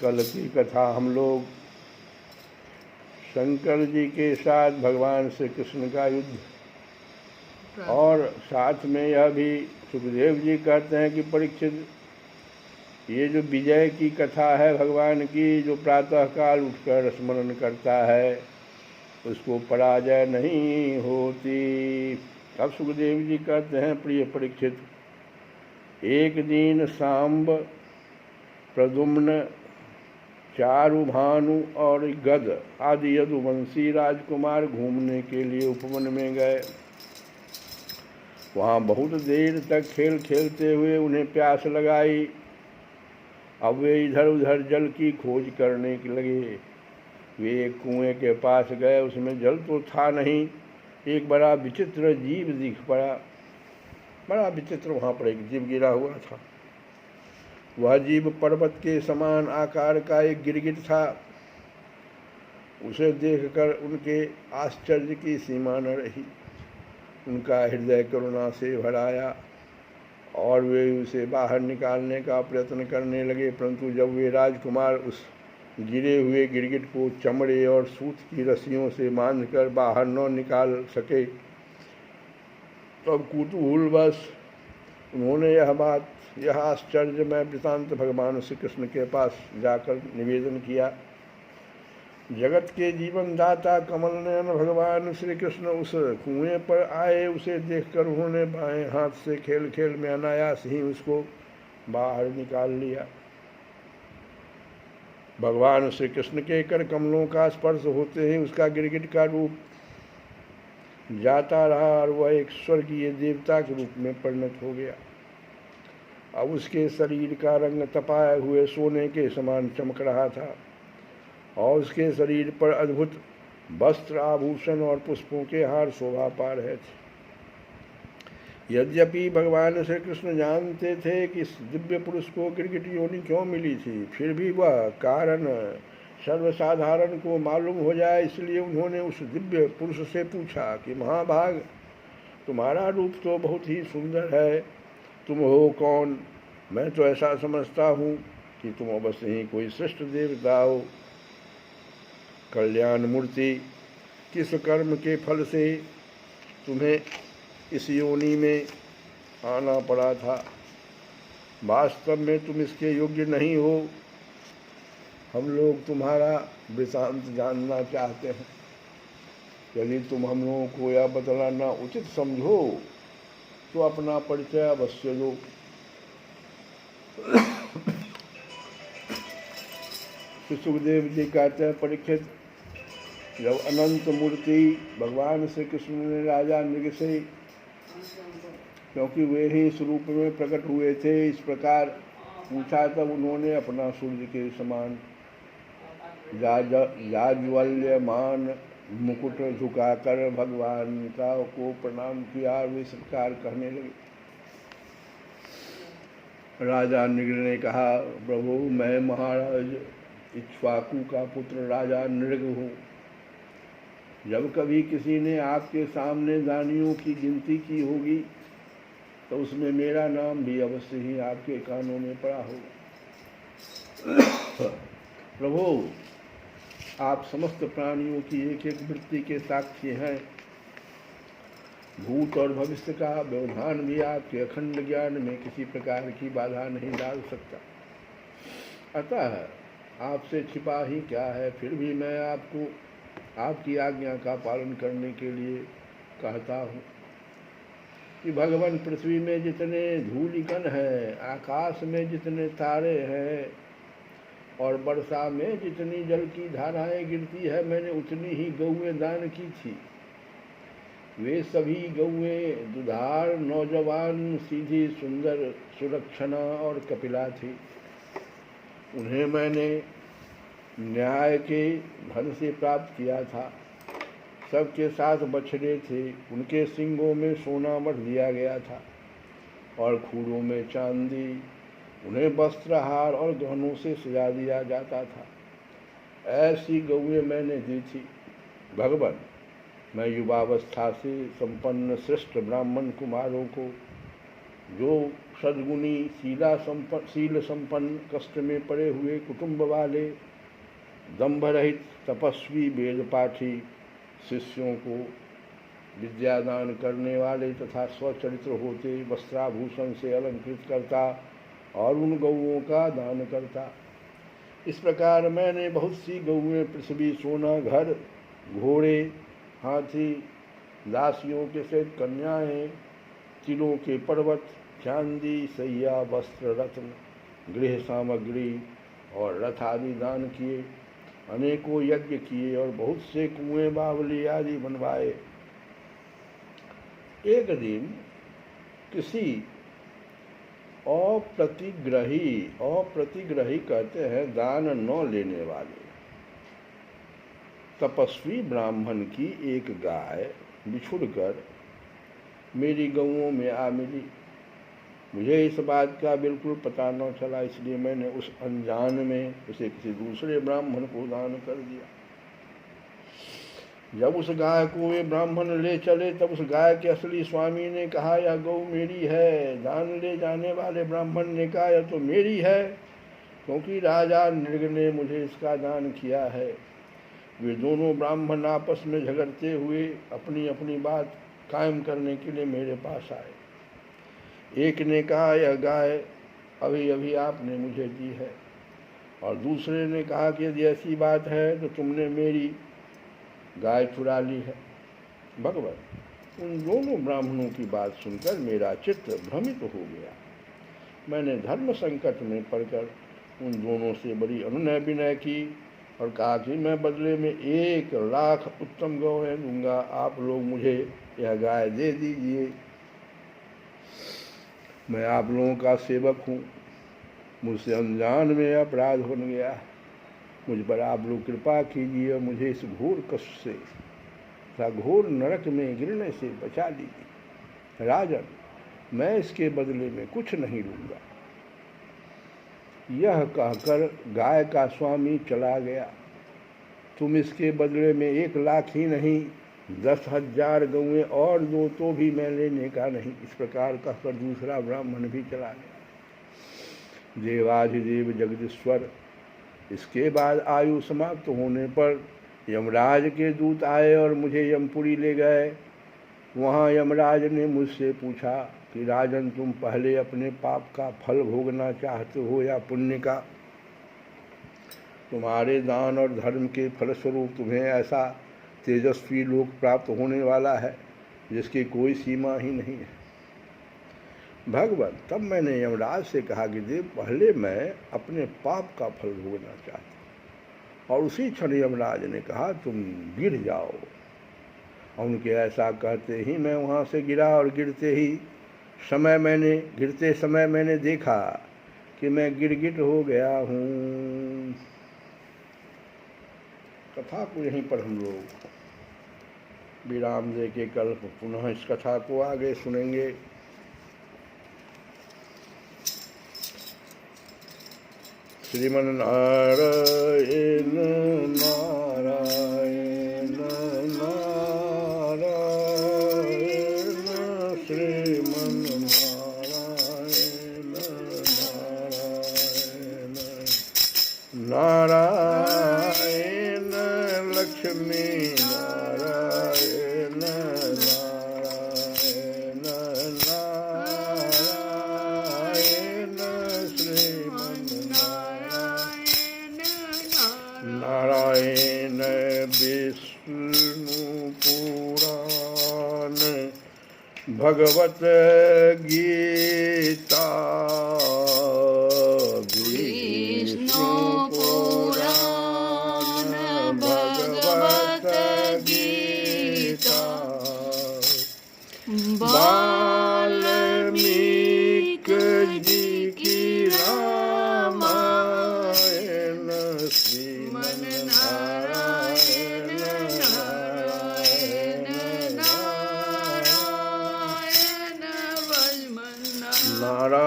कल की कथा हम लोग शंकर जी के साथ भगवान श्री कृष्ण का युद्ध, और साथ में यह भी सुखदेव जी कहते हैं कि परीक्षित, ये जो विजय की कथा है भगवान की, जो प्रातःकाल उठकर स्मरण करता है उसको पराजय नहीं होती। अब सुखदेव जी कहते हैं, प्रिय परीक्षित, एक दिन सांब, प्रद्युम्न, चारुभानु और गद आदि यदुवंशी राजकुमार घूमने के लिए उपवन में गए। वहाँ बहुत देर तक खेल खेलते हुए उन्हें प्यास लगाई। अब वे इधर उधर जल की खोज करने लगे। वे एक कुएं के पास गए, उसमें जल तो था नहीं। एक बड़ा विचित्र जीव दिख पड़ा। बड़ा विचित्र वहाँ पर एक जीव गिरा हुआ था। वह जीव पर्वत के समान आकार का एक गिरगिट था। उसे देखकर उनके आश्चर्य की सीमा न रही। उनका हृदय करुणा से भर आया और वे उसे बाहर निकालने का प्रयत्न करने लगे, परंतु जब वे राजकुमार उस गिरे हुए गिरगिट को चमड़े और सूत की रस्सियों से बांधकर बाहर न निकाल सके, तब कुतूहलवश उन्होंने यह आश्चर्यमय वृतांत भगवान श्री कृष्ण के पास जाकर निवेदन किया। जगत के जीवन दाता कमल नयन भगवान श्री कृष्ण उस कुएं पर आए। उसे देखकर उन्होंने बाएं हाथ से खेल खेल में अनायास ही उसको बाहर निकाल लिया। भगवान श्री कृष्ण के कर कमलों का स्पर्श होते ही उसका गिरगिट का रूप जाता रहा और वह एक स्वर्गीय देवता के रूप में परिणत हो गया। अब उसके शरीर का रंग तपाए हुए सोने के समान चमक रहा था और उसके शरीर पर अद्भुत वस्त्र, आभूषण और पुष्पों के हार शोभा पा रहे थे। यद्यपि भगवान श्री कृष्ण जानते थे कि इस दिव्य पुरुष को गिरगिट योनि क्यों मिली थी, फिर भी वह कारण सर्वसाधारण को मालूम हो जाए, इसलिए उन्होंने उस दिव्य पुरुष से पूछा कि महाभाग, तुम्हारा रूप तो बहुत ही सुंदर है, तुम हो कौन? मैं तो ऐसा समझता हूँ कि तुम अवश्य ही कोई श्रेष्ठ देवता हो। कल्याण मूर्ति, किस कर्म के फल से तुम्हें इस योनि में आना पड़ा था? वास्तव में तुम इसके योग्य नहीं हो। हम लोग तुम्हारा वृतांत जानना चाहते हैं। यदि तुम हम लोगों को यह बतलाना उचित समझो तो अपना परिचय अवश्य दो। सुखदेव जी कहते हैं, परीक्षित, जब अनंत मूर्ति भगवान श्री कृष्ण ने राजा नृग से, क्योंकि वे ही इस रूप में प्रकट हुए थे, इस प्रकार पूछा, तब उन्होंने अपना सूर्य के समान जाज्वल्यमान मुकुट झुकाकर भगवान को प्रणाम किया। वे इस प्रकार कहने लगे। राजा नृग ने कहा, प्रभु, मैं महाराज इक्ष्वाकु का पुत्र राजा नृग हूँ। जब कभी किसी ने आपके सामने दानियों की गिनती की होगी तो उसमें मेरा नाम भी अवश्य ही आपके कानों में पड़ा होगा। प्रभु, आप समस्त प्राणियों की एक एक वृत्ति के साक्षी हैं। भूत और भविष्य का व्यवधान भी आपके अखंड ज्ञान में किसी प्रकार की बाधा नहीं डाल सकता। अतः आपसे छिपा ही क्या है, फिर भी मैं आपको आपकी आज्ञा का पालन करने के लिए कहता हूँ कि भगवान, पृथ्वी में जितने धूलिकण हैं, आकाश में जितने तारे हैं और वर्षा में जितनी जल की धाराएं गिरती है, मैंने उतनी ही गौएं दान की थी। वे सभी गौएं दुधार, नौजवान, सीधी, सुंदर, सुलक्षणा और कपिला थी। उन्हें मैंने न्याय के धन से प्राप्त किया था। सबके साथ बछड़े थे, उनके सींगों में सोना मढ़ दिया गया था और खूरों में चांदी। उन्हें वस्त्रहार और गहनों से सजा दिया जाता था। ऐसी गौएं मैंने दी थी। भगवान, मैं युवावस्था से संपन्न श्रेष्ठ ब्राह्मण कुमारों को, जो सद्गुणी, शील संपन्न, कष्ट में पड़े हुए कुटुंब वाले, दंभ रहित, तपस्वी, वेद पाठी शिष्यों को विद्यादान करने वाले तथा स्वचरित्र होते वस्त्राभूषण से अलंकृत करता और उन गौओं का दान करता। इस प्रकार मैंने बहुत सी गौएं, पृथ्वी, सोना, घर, घोड़े, हाथी, दासियों के सहित कन्याएं, तिलों के पर्वत, चांदी, सैया, वस्त्र, रत्न, गृह सामग्री और रथ आदि दान किए। अनेकों यज्ञ किए और बहुत से कुएं, बावली आदि बनवाए। एक दिन किसी अप्रतिग्रही कहते हैं दान न लेने वाले तपस्वी ब्राह्मण की एक गाय बिछुड़कर मेरी गऊओं में आ मिली। मुझे इस बात का बिल्कुल पता न चला, इसलिए मैंने उस अनजान में उसे किसी दूसरे ब्राह्मण को दान कर दिया। जब उस गाय को वे ब्राह्मण ले चले तब उस गाय के असली स्वामी ने कहा, यह गौ मेरी है। दान ले जाने वाले ब्राह्मण ने कहा, यह तो मेरी है, क्योंकि राजा नृग ने मुझे इसका दान किया है। वे दोनों ब्राह्मण आपस में झगड़ते हुए अपनी अपनी बात कायम करने के लिए मेरे पास आए। एक ने कहा, यह गाय अभी अभी आपने मुझे दी है, और दूसरे ने कहा कि यदि ऐसी बात है तो तुमने मेरी गाय चुरा ली है। भगवत उन दोनों ब्राह्मणों की बात सुनकर मेरा चित्त भ्रमित हो गया। मैंने धर्म संकट में पड़कर उन दोनों से बड़ी अनुनय विनय की और कहा कि मैं बदले में 1,00,000 उत्तम गौएं दूंगा, आप लोग मुझे यह गाय दे दीजिए। मैं आप लोगों का सेवक हूँ, मुझसे अनजान में अपराध हो गया, मुझ पर आप लोग कृपा कीजिए और मुझे इस घोर कष्ट से तथा घोर नरक में गिरने से बचा लीजिए। राजन, मैं इसके बदले में कुछ नहीं लूँगा। यह कहकर गाय का स्वामी चला गया। तुम इसके बदले में 1,00,000 ही नहीं 10,000 गौएं और दो तो भी मैं लेने का नहीं। इस प्रकार कहकर दूसरा ब्राह्मण भी चला गया। देवाधिदेव जगदीश्वर, इसके बाद आयु समाप्त होने पर यमराज के दूत आए और मुझे यमपुरी ले गए। वहाँ यमराज ने मुझसे पूछा कि राजन, तुम पहले अपने पाप का फल भोगना चाहते हो या पुण्य का? तुम्हारे दान और धर्म के फलस्वरूप तुम्हें ऐसा तेजस्वी लोक प्राप्त होने वाला है जिसकी कोई सीमा ही नहीं है। भगवान, तब मैंने यमराज से कहा कि देव, पहले मैं अपने पाप का फल भोगना चाहता हूँ। और उसी क्षण यमराज ने कहा, तुम गिर जाओ। और उनके ऐसा कहते ही मैं वहाँ से गिरा और गिरते समय मैंने देखा कि मैं गिरगिट हो गया हूँ। कथा को यहीं पर हम लोग विराम दे के कल पुनः इस कथा को आगे सुनेंगे। श्रीमन नारायण नारायण नारायण श्रीमन नारायण नारायण नारायण लक्ष्मी नारायण नारायण नारायण श्रीमन नारायण विष्णु पुराण भगवत गीता विष्णु पुराण भगवत गीता वाल्मीकि जी की रामायण श्रीमन नारायण नारायण नारायण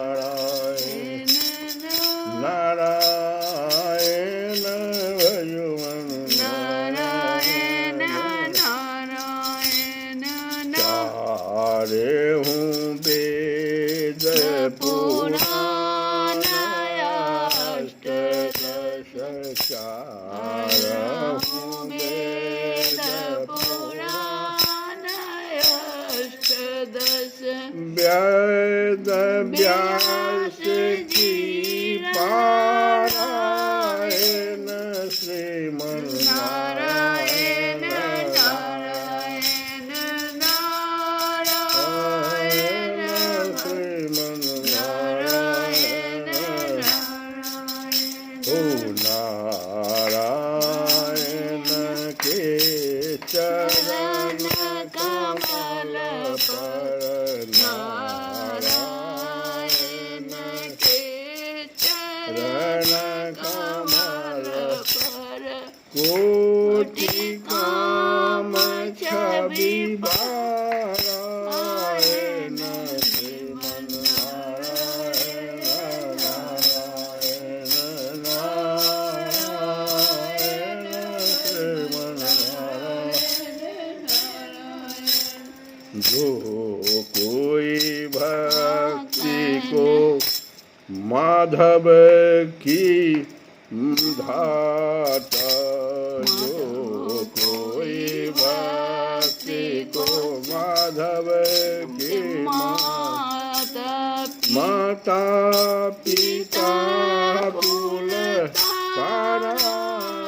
नारायण नारायण नारायण नारायण नारायण चारे हूँ वेद पुराण अष्टदश चार हूँ वेद पुराण अष्टदश वेद व्यास की पारायण श्रीमन नारायण नारायण नारायण श्रीमन नारायण नारायण ओ नारायण के चरण कमल भक्ति को माधव की धात, जो कोई भक्ति को माधव की माता पिता कुल पारायण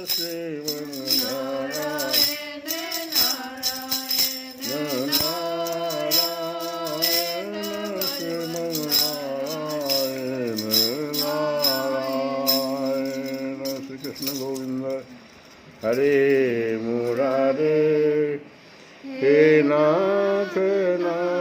शिव नारायण नारायण शिव नारायण नारायण। श्री कृष्ण गोविंद हरे मुरारे, हे नाथ नारायण।